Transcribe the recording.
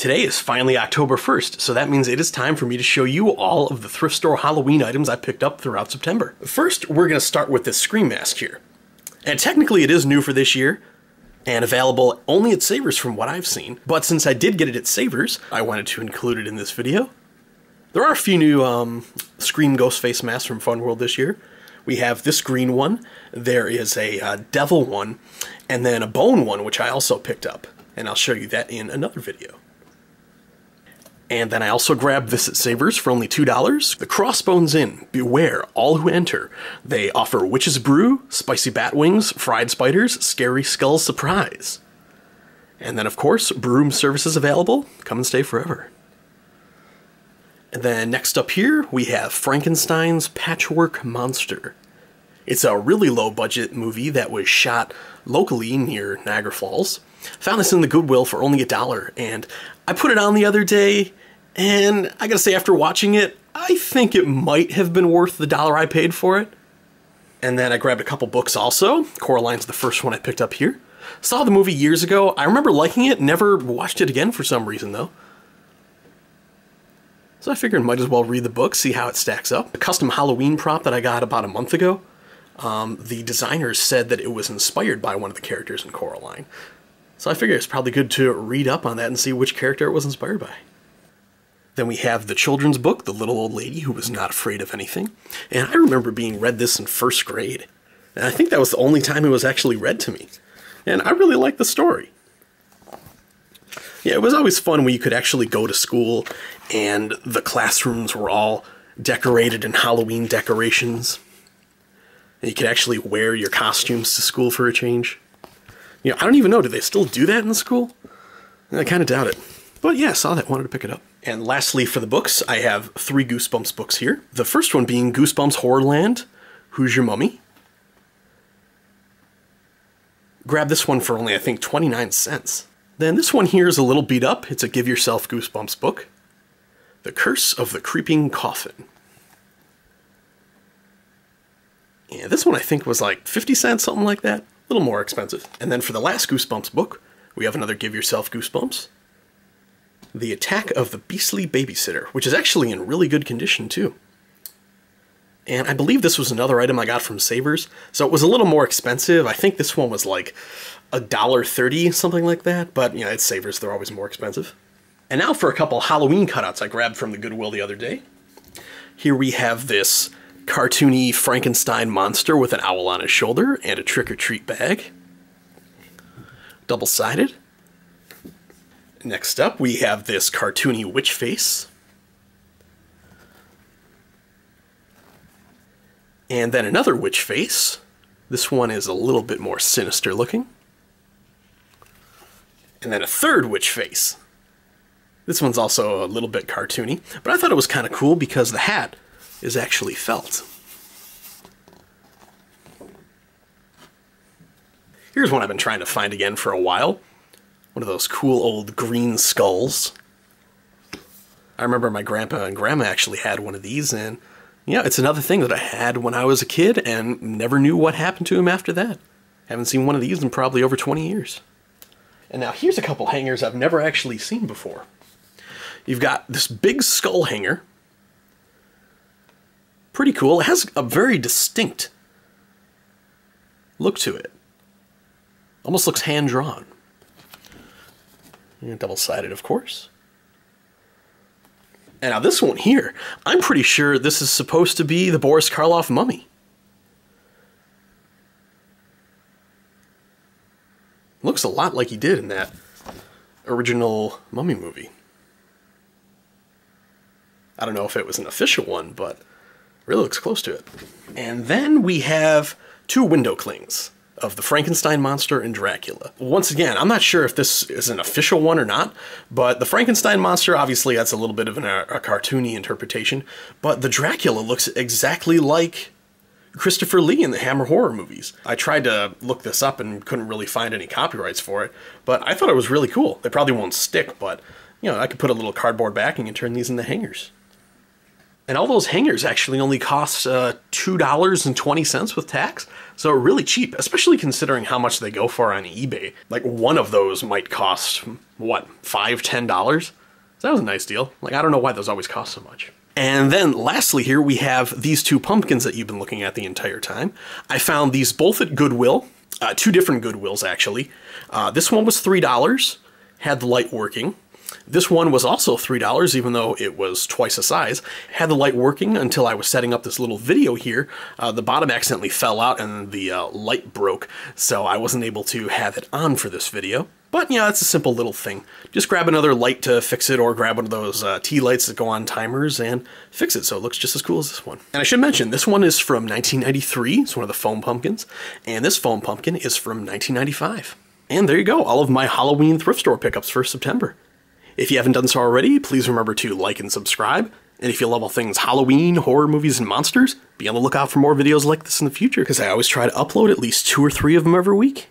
today is finally October 1st, so that means it is time for me to show you all of the thrift store Halloween items I picked up throughout September. First, we're going to start with this Scream mask here. And technically it is new for this year, and available only at Savers from what I've seen. But since I did get it at Savers, I wanted to include it in this video. There are a few new Scream ghost face masks from Fun World this year. We have this green one, there is a devil one, and then a bone one, which I also picked up. And I'll show you that in another video. And then I also grabbed this at Savers for only $2. The Crossbones Inn. Beware all who enter. They offer witch's brew, spicy bat wings, fried spiders, scary skull surprise. And then of course, broom services available. Come and stay forever. And then next up here, we have Frankenstein's Patchwork Monster. It's a really low budget movie that was shot locally near Niagara Falls. Found this in the Goodwill for only $1, and I put it on the other day, and I gotta say after watching it, I think it might have been worth the $1 I paid for it. And then I grabbed a couple books also. Coraline's the first one I picked up here. Saw the movie years ago. I remember liking it, never watched it again for some reason though. So I figured I might as well read the book, see how it stacks up. A custom Halloween prop that I got about a month ago. The designers said that it was inspired by one of the characters in Coraline. So I figured it's probably good to read up on that and see which character it was inspired by. Then we have the children's book, The Little Old Lady Who Was Not Afraid of Anything. And I remember being read this in first grade. And I think that was the only time it was actually read to me. And I really liked the story. Yeah, it was always fun when you could actually go to school and the classrooms were all decorated in Halloween decorations. And you could actually wear your costumes to school for a change. You know, I don't even know, do they still do that in school? I kind of doubt it. But yeah, saw that, wanted to pick it up. And lastly for the books, I have 3 Goosebumps books here. The first one being Goosebumps Horrorland, Who's Your Mummy? Grabbed this one for only, I think, 29 cents. Then this one here is a little beat up. It's a Give Yourself Goosebumps book. The Curse of the Creeping Coffin. Yeah, this one I think was like 50 cents, something like that. A little more expensive. And then for the last Goosebumps book, we have another Give Yourself Goosebumps. The Attack of the Beastly Babysitter, which is actually in really good condition too. And I believe this was another item I got from Savers, so it was a little more expensive. I think this one was like $1.30, something like that, but you know, it's Savers, they're always more expensive. And now for a couple Halloween cutouts I grabbed from the Goodwill the other day. Here we have this cartoony Frankenstein monster with an owl on his shoulder and a trick-or-treat bag. Double-sided. Next up, we have this cartoony witch face. And then another witch face. This one is a little bit more sinister looking. And then a third witch face. This one's also a little bit cartoony, but I thought it was kind of cool because the hat is actually felt. Here's one I've been trying to find again for a while. One of those cool old green skulls. I remember my grandpa and grandma actually had one of these, and yeah, it's another thing that I had when I was a kid and never knew what happened to him after that. Haven't seen one of these in probably over 20 years. And now here's a couple hangers I've never actually seen before. You've got this big skull hanger. Pretty cool. It has a very distinct look to it. Almost looks hand-drawn. And double-sided, of course. And now this one here, I'm pretty sure this is supposed to be the Boris Karloff mummy. Looks a lot like he did in that original Mummy movie. I don't know if it was an official one, but really looks close to it. And then we have 2 window clings of the Frankenstein monster and Dracula. Once again, I'm not sure if this is an official one or not, but the Frankenstein monster, obviously that's a little bit of a cartoony interpretation, but the Dracula looks exactly like Christopher Lee in the Hammer horror movies. I tried to look this up and couldn't really find any copyrights for it, but I thought it was really cool. They probably won't stick, but you know, I could put a little cardboard backing and turn these into hangers. And all those hangers actually only cost $2.20 with tax, so really cheap, especially considering how much they go for on eBay. Like one of those might cost what, $5, $10? So that was a nice deal. Like, I don't know why those always cost so much. And then lastly here, we have these two pumpkins that you've been looking at the entire time. I found these both at Goodwill, two different Goodwills actually. This one was $3, had the light working. This one was also $3, even though it was twice the size. Had the light working until I was setting up this little video here. The bottom accidentally fell out and the light broke, so I wasn't able to have it on for this video. But, yeah, it's a simple little thing. Just grab another light to fix it, or grab one of those tea lights that go on timers and fix it so it looks just as cool as this one. And I should mention, this one is from 1993. It's one of the foam pumpkins. And this foam pumpkin is from 1995. And there you go, all of my Halloween thrift store pickups for September. If you haven't done so already, please remember to like and subscribe. And if you love all things Halloween, horror movies, and monsters, be on the lookout for more videos like this in the future, because I always try to upload at least 2 or 3 of them every week.